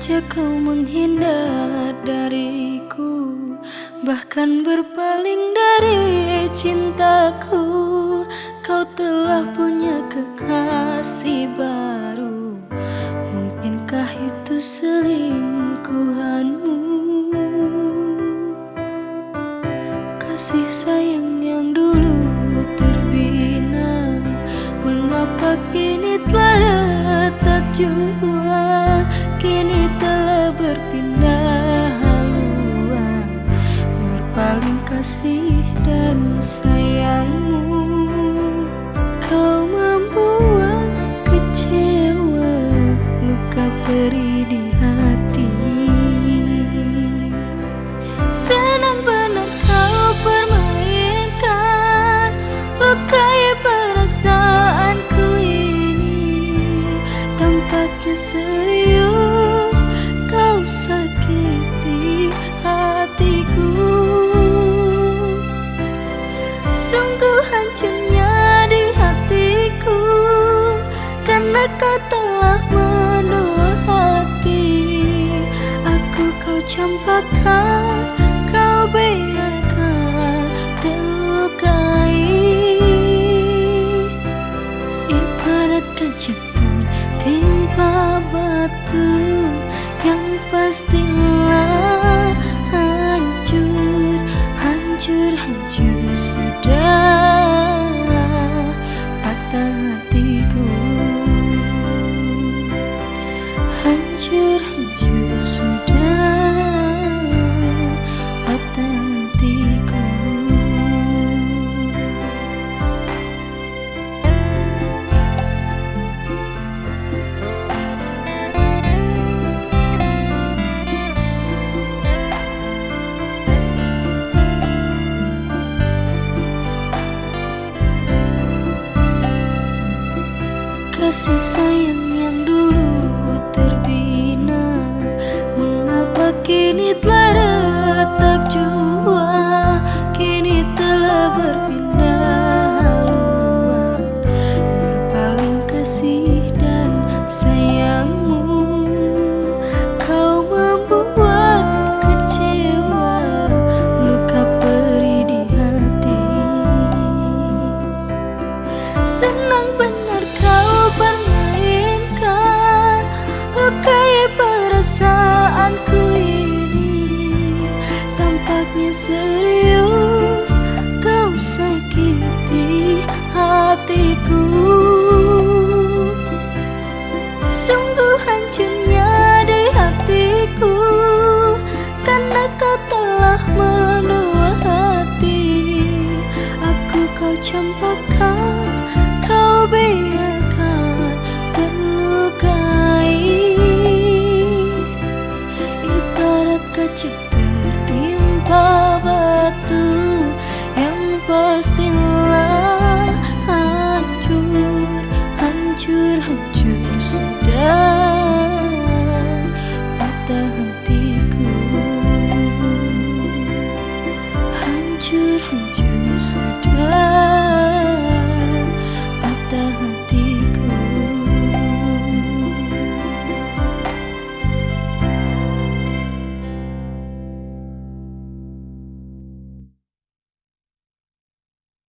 saja kau menghindar dariku, bahkan berpaling dari cintaku. Kau telah punya kekasih baru, mungkinkah itu selingkuhanmu? Kasih sayang yang dulu terbina, mengapa kini telah retak jua? Kini telah berpindah haluan, berpaling kasih dan sayangmu. Kau membuat kecewa, luka perih di hati. Senang benar kau permainkan, lukai perasaanku ini. Tampaknya serius kau sakiti hatiku. Sungguh hancurnya di hatiku, karena kau telah menua hati. Aku kau campakkan, kau biarkan terlukai. Ibarat kaca tertimpa batu, yang pastilah hancur, hancur, hancur sudah patah hatiku. Hancur, hancur sudah patah hatiku. Kasih sayang yang dulu terbina, mengapa kini telah retak jua? Kini telah berpindah haluan, berpaling kasih dan sayangmu. Kau membuat kecewa, luka perih di hati. Senang benar kau permainkan, lukai perasaanku ini. Tampaknya serius kau sakiti hatiku. Sungguh hancurnya di hatiku, karena kau telah menua hati. Aku kau campakkan, kau biarkan